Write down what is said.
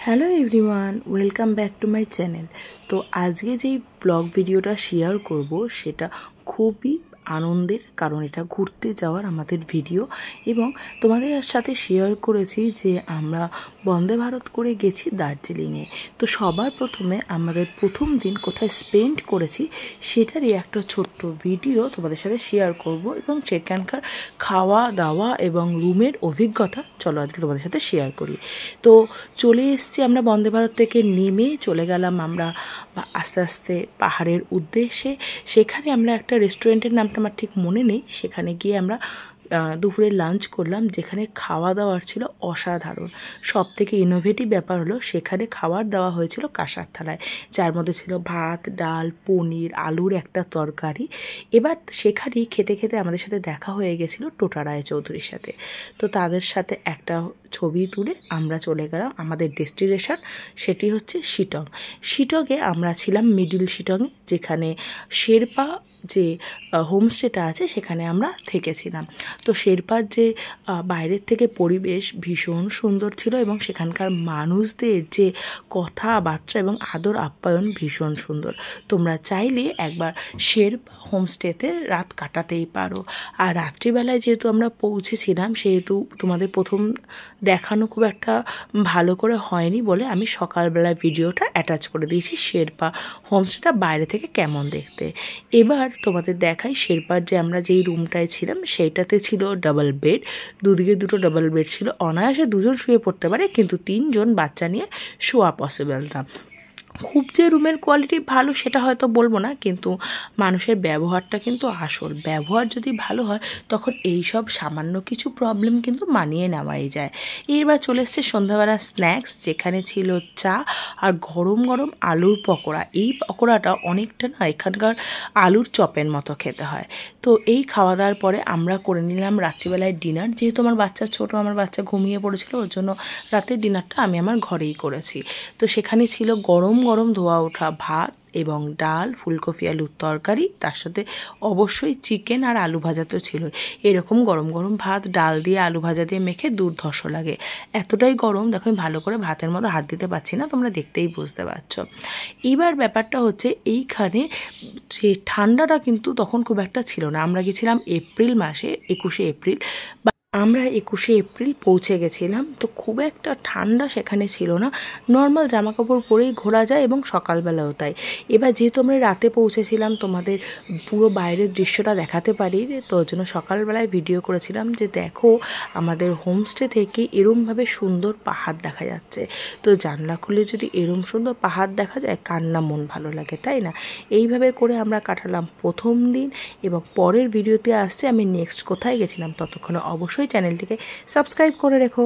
Hello everyone, welcome back to my channel. তো আজকে যেই ব্লগ ভিডিওটা শেয়ার করব সেটা খুবই আনন্দের, কারণ এটা ঘুরতে যাওয়ার আমাদের ভিডিও এবং তোমাদের সাথে শেয়ার করেছি যে আমরা বন্দে ভারত করে গেছি দার্জিলিংয়ে। তো সবার প্রথমে আমাদের প্রথম দিন কোথায় স্পেন্ড করেছি সেটারই একটা ছোট্ট ভিডিও তোমাদের সাথে শেয়ার করব এবং সেখানকার খাওয়া দাওয়া এবং রুমের অভিজ্ঞতা চলো আজকে তোমাদের সাথে শেয়ার করি। তো চলে এসেছি আমরা বন্দে ভারত থেকে নেমে চলে গেলাম আমরা আস্তে আস্তে পাহাড়ের উদ্দেশ্যে। সেখানে আমরা একটা রেস্টুরেন্টের নামটা আমার ঠিক মনে নেই, সেখানে গিয়ে আমরা দুপুরে লাঞ্চ করলাম, যেখানে খাওয়া দাওয়ার ছিল অসাধারণ। সব থেকে ইনোভেটিভ ব্যাপার হলো সেখানে খাবার দেওয়া হয়েছিল কাঁসার থালায়, যার মধ্যে ছিল ভাত, ডাল, পনির, আলুর একটা তরকারি। এবার সেখানেই খেতে খেতে আমাদের সাথে দেখা হয়ে গেছিলো টোটা রায়চৌধুরীর সাথে। তো তাদের সাথে একটা ছবি তুলে আমরা চলে গেলাম আমাদের ডেস্টিনেশন, সেটি হচ্ছে শিটং। শিটংয়ে আমরা ছিলাম মিডিল শিটংয়ে, যেখানে শেরপা যে হোমস্টেটা আছে সেখানে আমরা থেকেছিলাম। তো শেরপার যে বাইরের থেকে পরিবেশ ভীষণ সুন্দর ছিল এবং সেখানকার মানুষদের যে কথাবার্তা এবং আদর আপ্যায়ন ভীষণ সুন্দর। তোমরা চাইলে একবার শেরপা হোমস্টেতে রাত কাটাতেই পারো। আর রাত্রিবেলায় যেহেতু আমরা পৌঁছেছিলাম, সেহেতু তোমাদের প্রথম দেখানো খুব একটা ভালো করে হয়নি বলে আমি সকালবেলা ভিডিওটা অ্যাটাচ করে দিয়েছি শেরপা হোমস্টেটা বাইরে থেকে কেমন দেখতে। এবার তোমাদের দেখাই শেরপার যে আমরা যেই রুমটায় ছিলাম সেইটাতে ছিল ডাবল বেড, দুদিকে দুটো ডাবল বেড ছিল। অনায়াসে দুজন শুয়ে পড়তে পারে, কিন্তু 3 জন বাচ্চা নিয়ে শোয়া পসিবল না। খুব যে রুমের কোয়ালিটি ভালো সেটা হয়তো বলবো না, কিন্তু মানুষের ব্যবহারটা কিন্তু আসল। ব্যবহার যদি ভালো হয় তখন এই সব সামান্য কিছু প্রবলেম কিন্তু মানিয়ে নেওয়াই যায়। এবার চলে এসছে সন্ধ্যাবেলা স্ন্যাক্স, যেখানে ছিল চা আর গরম গরম আলুর পকোড়া। এই পকোড়াটা অনেকটা না এখানকার আলুর চপের মতো খেতে হয়। তো এই খাওয়া দাওয়ার পরে আমরা করে নিলাম রাত্রিবেলায় ডিনার। যেহেতু আমার বাচ্চা ছোটো, আমার বাচ্চা ঘুমিয়ে পড়েছিল, ওর জন্য রাতের ডিনারটা আমি আমার ঘরেই করেছি। তো সেখানে ছিল গরম গরম ধোয়া ওঠা ভাত এবং ডাল, ফুলকপি আলুর তরকারি, তার সাথে অবশ্যই চিকেন আর আলু ভাজা তো ছিল। এরকম গরম গরম ভাত ডাল দিয়ে আলু ভাজা দিয়ে মেখে দুর্ধর্ষ লাগে। এতটাই গরম, দেখো আমি ভালো করে ভাতের মধ্যে হাত দিতে পারছি না, তোমরা দেখতেই বুঝতে পারছো। এবার ব্যাপারটা হচ্ছে এইখানে যে ঠান্ডাটা কিন্তু তখন খুব একটা ছিল না। আমরা গেছিলাম এপ্রিল মাসে, 21শে এপ্রিল। আমরা 21শে এপ্রিল পৌঁছে গেছিলাম। তো খুব একটা ঠান্ডা সেখানে ছিল না, নর্মাল জামাকাপড় পরেই ঘোরা যায় এবং সকালবেলাও তাই। এবার যেহেতু আমরা রাতে পৌঁছেছিলাম, তোমাদের পুরো বাইরের দৃশ্যটা দেখাতে পারি, তো ওর জন্য সকালবেলায় ভিডিও করেছিলাম যে দেখো আমাদের হোমস্টে থেকে এরমভাবে সুন্দর পাহাড় দেখা যাচ্ছে। তো জানলা খুলে যদি এরম সুন্দর পাহাড় দেখা যায়, কার না মন ভালো লাগে, তাই না? এইভাবে করে আমরা কাটালাম প্রথম দিন এবং পরের ভিডিওতে আসছে আমি নেক্সট কোথায় গেছিলাম। ততক্ষণে অবশ্যই চ্যানেলটিকে সাবস্ক্রাইব করে রেখো।